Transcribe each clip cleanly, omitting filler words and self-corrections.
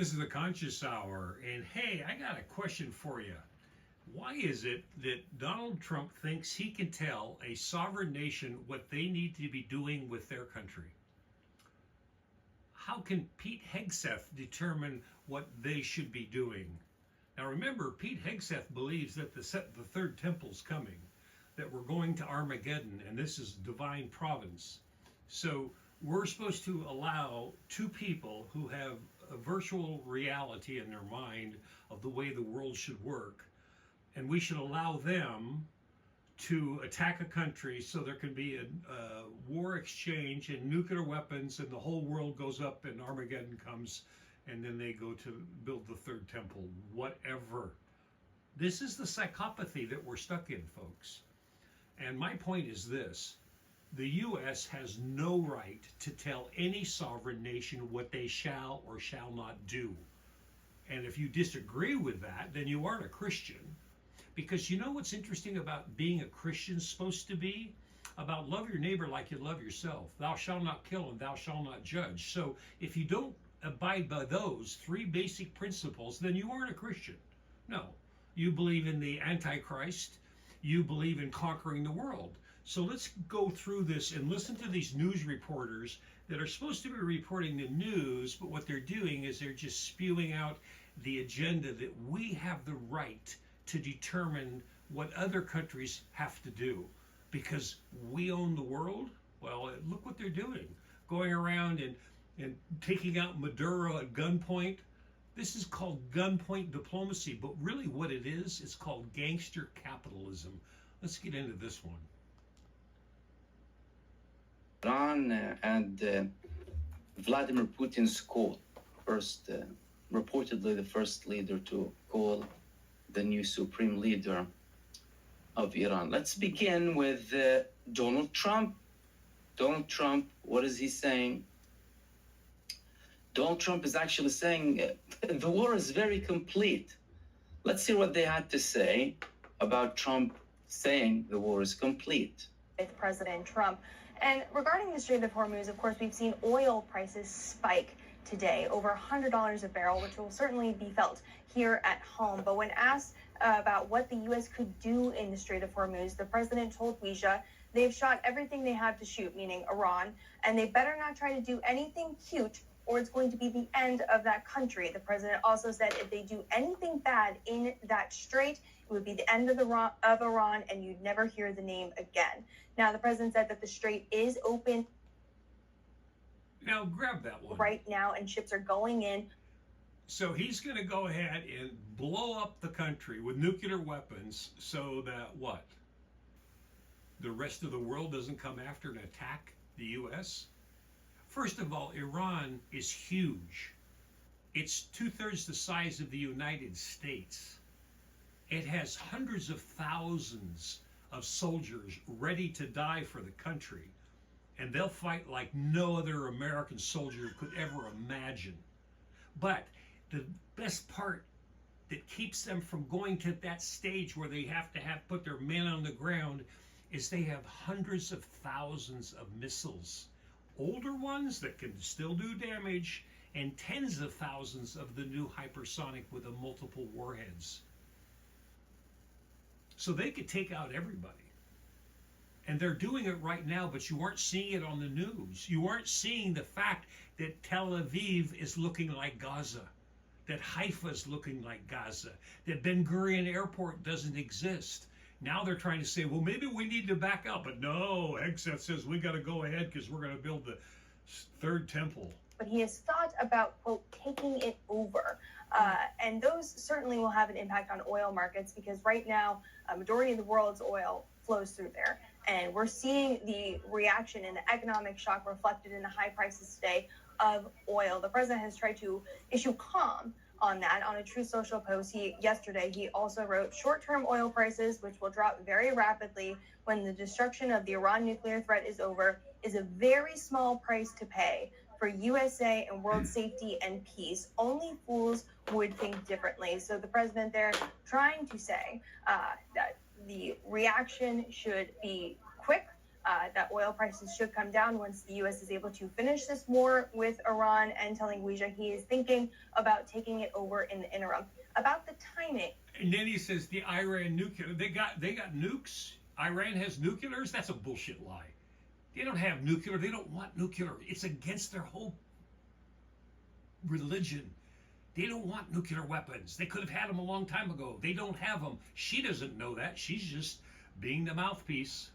This is the Conscious Hour, and hey, I got a question for you. Why is it that Donald Trump thinks he can tell a sovereign nation what they need to be doing with their country? How can Pete Hegseth determine what they should be doing? Now remember, Pete Hegseth believes that the third temple's coming, that we're going to Armageddon, and this is divine providence. So we're supposed to allow two people who have a virtual reality in their mind of the way the world should work, and we should allow them to attack a country so there can be a war exchange and nuclear weapons, and the whole world goes up and Armageddon comes, and then they go to build the third temple, whatever. This is the psychopathy that we're stuck in, folks. And my point is this: the U.S. has no right to tell any sovereign nation what they shall or shall not do. And if you disagree with that, then you aren't a Christian. Because you know what's interesting about being a Christian supposed to be? About love your neighbor like you love yourself. Thou shalt not kill and thou shalt not judge. So if you don't abide by those three basic principles, then you aren't a Christian. No, you believe in the Antichrist. You believe in conquering the world. So let's go through this and listen to these news reporters that are supposed to be reporting the news, but what they're doing is they're just spewing out the agenda that we have the right to determine what other countries have to do because we own the world. Well, look what they're doing, going around and taking out Maduro at gunpoint. This is called gunpoint diplomacy, but really what it is, it's called gangster capitalism. Let's get into this one. Iran and Vladimir Putin's call, reportedly the first leader to call the new supreme leader of Iran. Let's begin with Donald Trump. Donald Trump, what is he saying? Donald Trump is actually saying the war is very complete. Let's see what they had to say about Trump saying the war is complete. With President Trump. And regarding the Strait of Hormuz, of course, we've seen oil prices spike today, over $100 a barrel, which will certainly be felt here at home. But when asked about what the U.S. could do in the Strait of Hormuz, the president told Weisha they've shot everything they have to shoot, meaning Iran, and they better not try to do anything cute or it's going to be the end of that country. The president also said if they do anything bad in that strait, it would be the end of Iran, and you'd never hear the name again. Now, the president said that the strait is open. Now, grab that one. Right now, and ships are going in. So he's going to go ahead and blow up the country with nuclear weapons so that what? The rest of the world doesn't come after and attack the U.S.? First of all, Iran is huge. It's 2/3 the size of the United States. It has hundreds of thousands of soldiers ready to die for the country, and they'll fight like no other American soldier could ever imagine. But the best part that keeps them from going to that stage where they have to put their men on the ground is they have hundreds of thousands of missiles. Older ones that can still do damage, and tens of thousands of the new hypersonic with the multiple warheads. So they could take out everybody. And they're doing it right now, but you aren't seeing it on the news. You aren't seeing the fact that Tel Aviv is looking like Gaza, that Haifa is looking like Gaza, that Ben Gurion Airport doesn't exist. Now they're trying to say, well, maybe we need to back out. But no, Hegseth says we got to go ahead because we're going to build the third temple. But he has thought about, quote, taking it over. And those certainly will have an impact on oil markets because right now, a majority of the world's oil flows through there. And we're seeing the reaction and the economic shock reflected in the high prices today of oil. The president has tried to issue calm on that. On a Truth Social post yesterday, he also wrote, short-term oil prices, which will drop very rapidly when the destruction of the Iran nuclear threat is over, is a very small price to pay for USA and world safety and peace. Only fools would think differently. So the president there trying to say that the reaction should be quick, that oil prices should come down once the U.S. is able to finish this war with Iran, and telling Ouija he is thinking about taking it over in the interim. About the timing. And then he says the Iran nuclear, they got nukes. Iran has nuclears. That's a bullshit lie. They don't have nuclear. They don't want nuclear. It's against their whole religion. They don't want nuclear weapons. They could have had them a long time ago. They don't have them. She doesn't know that. She's just being the mouthpiece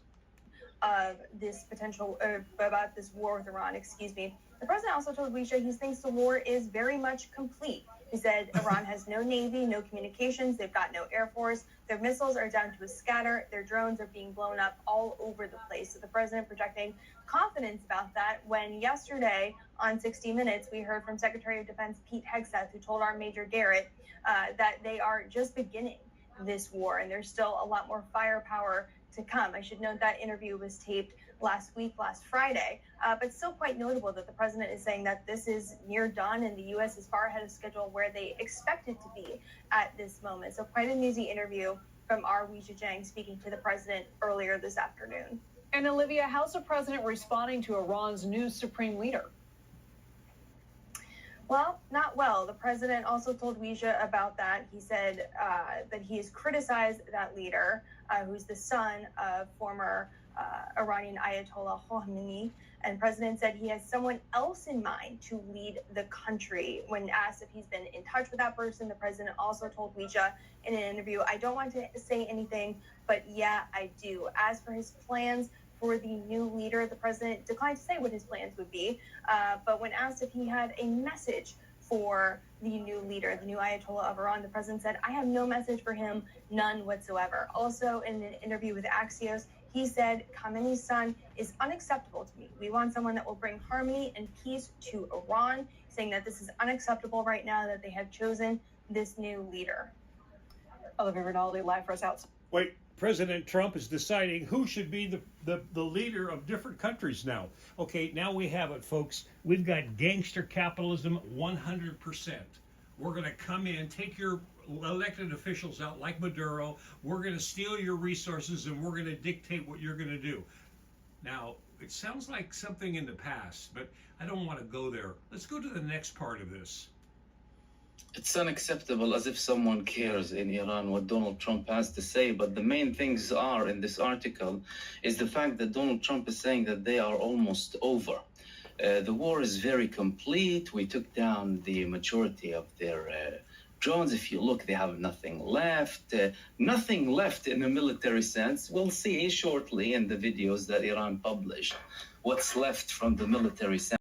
Of this potential, about this war with Iran, excuse me. The president also told Ouija he thinks the war is very much complete. He said Iran has no navy, no communications, they've got no air force, their missiles are down to a scatter, their drones are being blown up all over the place. So the president projecting confidence about that, when yesterday on 60 Minutes we heard from Secretary of Defense Pete Hegseth, who told our Major Garrett that they are just beginning this war and there's still a lot more firepower to come. I should note that interview was taped last Friday, but still quite notable that the president is saying that this is near done and the U.S. is far ahead of schedule where they expect it to be at this moment. So quite a newsy interview from our Ouija Zhang speaking to the president earlier this afternoon. And Olivia, how's the president responding to Iran's new supreme leader? Well, not well. The president also told Ouija about that. He said that he has criticized that leader, who's the son of former Iranian Ayatollah Khomeini. And the president said he has someone else in mind to lead the country. When asked if he's been in touch with that person, the president also told Ouija in an interview, I don't want to say anything, but yeah, I do. As for his plans for the new leader, the president declined to say what his plans would be. But when asked if he had a message for the new leader, the new Ayatollah of Iran, the president said, I have no message for him, none whatsoever. Also, in an interview with Axios, he said, Khamenei's son is unacceptable to me. We want someone that will bring harmony and peace to Iran, saying that this is unacceptable right now, that they have chosen this new leader. Olivia Rinaldi, live for us outside. Wait, President Trump is deciding who should be the leader of different countries now. Okay, now we have it, folks. We've got gangster capitalism 100%. We're going to come in, take your elected officials out like Maduro. We're going to steal your resources and we're going to dictate what you're going to do. Now, it sounds like something in the past, but I don't want to go there. Let's go to the next part of this. It's unacceptable, as if someone cares in Iran what Donald Trump has to say. But the main things are in this article is the fact that Donald Trump is saying that they are almost over. The war is very complete. We took down the majority of their drones. If you look, they have nothing left. Nothing left in a military sense. We'll see shortly in the videos that Iran published what's left from the military sense.